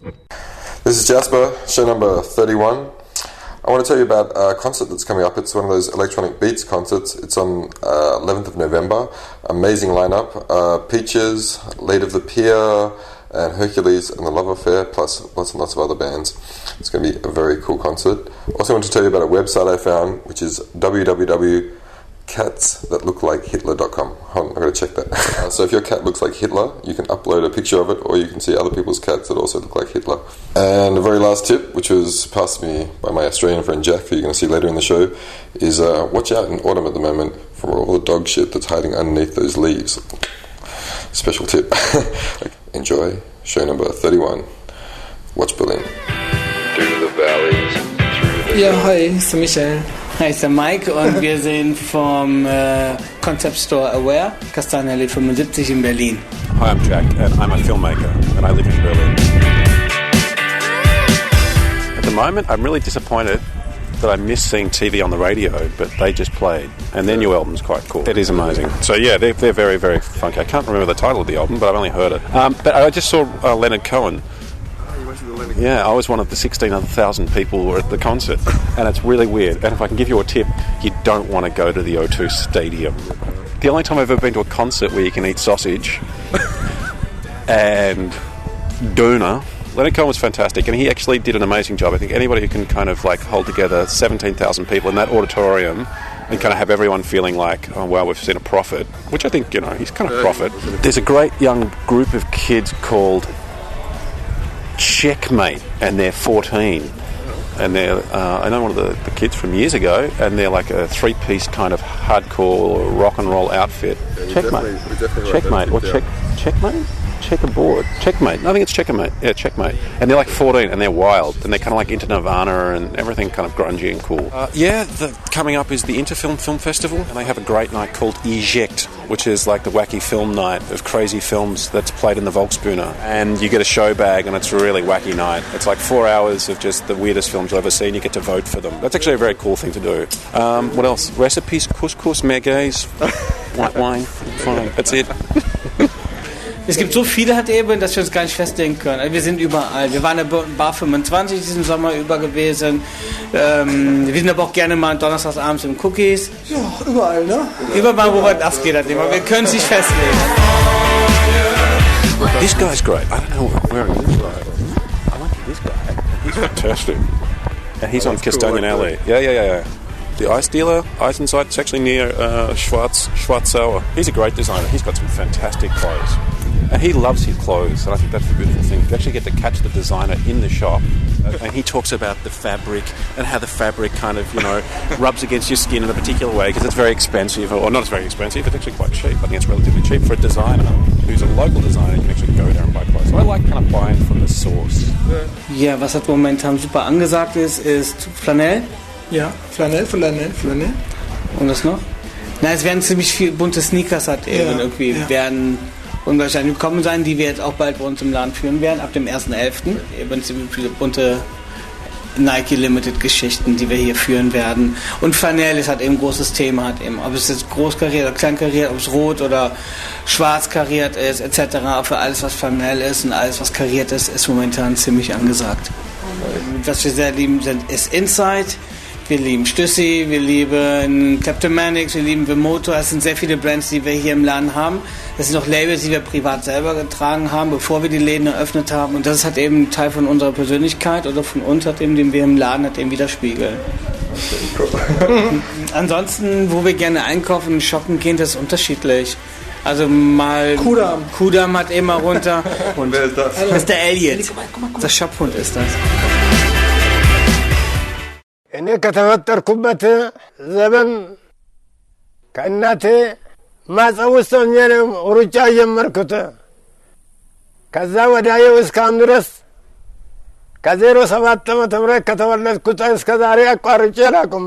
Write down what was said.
This is Jasper, show number 31. I want to tell you about a concert that's coming up. It's one of those electronic beats concerts. It's on 11th of November. Amazing lineup. Peaches, Late of the Pier, and Hercules and the Love Affair, plus lots and lots of other bands. It's going to be a very cool concert. Also want to tell you about a website I found, which is www.catsthatlooklikeHitler.com. Hold on, I've got to check that. So if your cat looks like Hitler, you can upload a picture of it, or you can see other people's cats that also look like Hitler. And the very last tip, which was passed to me by my Australian friend Jack, who you're going to see later in the show, is watch out in autumn at the moment for all the dog shit that's hiding underneath those leaves. Special tip. Enjoy show number 31. Watch Berlin. Through the valleys, through the Ja, hi, ich bin Michael. Hi, ich bin Mike und wir sind vom Concept Store Aware, Kastanienallee 75 in Berlin. Hi, I'm Jack and I'm a filmmaker and I live in Berlin. At the moment, I'm really disappointed that I miss seeing TV on the radio, but they just played. And their new album's quite cool. It is amazing. So yeah, they're very, very funky. I can't remember the title of the album, but I've only heard it. But I just saw Leonard Cohen. Yeah, I was one of the 16,000 people who were at the concert, and it's really weird. And if I can give you a tip, you don't want to go to the O2 Stadium. The only time I've ever been to a concert where you can eat sausage and doner. Leonard Cohen was fantastic, and he actually did an amazing job. I think anybody who can kind of like hold together 17,000 people in that auditorium and kind of have everyone feeling like, oh wow, we've seen a prophet, which I think, you know, he's kind of a prophet. There's a great young group of kids called Checkmate, and they're 14, and they're I know one of the kids from years ago, and they're like a three-piece kind of hardcore rock and roll outfit. Checkmate, or Checkmate? Checkerboard. Checkmate. I think it's Checkmate. Yeah, Checkmate. And they're like 14 and they're wild and they're kind of like into Nirvana and everything kind of grungy and cool. Coming up is the Interfilm Film Festival, and they have a great night called Eject, which is like the wacky film night of crazy films that's played in the Volksbühne. And you get a show bag and it's a really wacky night. It's like 4 hours of just the weirdest films you'll ever see, and you get to vote for them. That's actually a very cool thing to do. What else? Recipes, couscous, merguez, white wine. Fine. That's it. Es gibt so viele halt eben, dass wir uns gar nicht festlegen können. Also wir sind überall. Wir waren in der Bar 25 diesen Sommer über gewesen. Wir sind aber auch gerne mal donnerstagsabends im Cookies. Ja, überall, ne? Überall, wo das geht halt immer. Wir können es nicht festlegen. This guy's great. I don't know where he is. I like this guy. He's fantastic. And he's on Kastanienallee. Cool. Yeah. The Ice Dealer, Eisenside, it's actually near Schwarzauer. He's a great designer. He's got some fantastic clothes. And he loves his clothes, and I think that's the beautiful thing. You actually get to catch the designer in the shop, and he talks about the fabric and how the fabric kind of, you know, rubs against your skin in a particular way because it's very expensive, or not as very expensive, it's actually quite cheap. I think it's relatively cheap for a designer who's a local designer. You can actually go there and buy clothes. So I like kind of buying from the source. Ja, was halt momentan super angesagt ist Flanell. Ja, Flanell. Und was noch? Na, es werden ziemlich viele bunte Sneakers werden unwahrscheinlich gekommen sein, die wir jetzt auch bald bei uns im Laden führen werden, ab dem 1.11. Eben ziemlich viele bunte Nike Limited Geschichten, die wir hier führen werden. Und Flanell ist halt eben ein großes Thema, halt eben, ob es jetzt groß kariert oder klein kariert, ob es rot oder schwarz kariert ist, etc. Für alles, was Flanell ist und alles, was kariert ist momentan ziemlich angesagt. Was wir sehr lieben, ist Inside. Wir lieben Stüssi, wir lieben Kleptomanics, wir lieben Vimoto. Es sind sehr viele Brands, die wir hier im Laden haben. Das sind auch Labels, die wir privat selber getragen haben, bevor wir die Läden eröffnet haben. Und das ist halt eben ein Teil von unserer Persönlichkeit oder von uns, halt eben, den wir im Laden halt eben widerspiegeln. Ansonsten, wo wir gerne einkaufen und shoppen gehen, das ist unterschiedlich. Also mal Kudam hat immer runter. Und wer ist das? Das ist der Elliot. Der Shophund ist das. እኔ ከተፈጠርኩበት ዘመን ከእናቴ ማፀብ ውስጥ ሆኜ ነው ሩጫ ጀመርኩት። ከዛ ወዲያው እስካሁን ድረስ ከ07 ዓመተ ምህረት ከተወለድኩት እስከ ዛሬ አቋርጬ አላውቅም።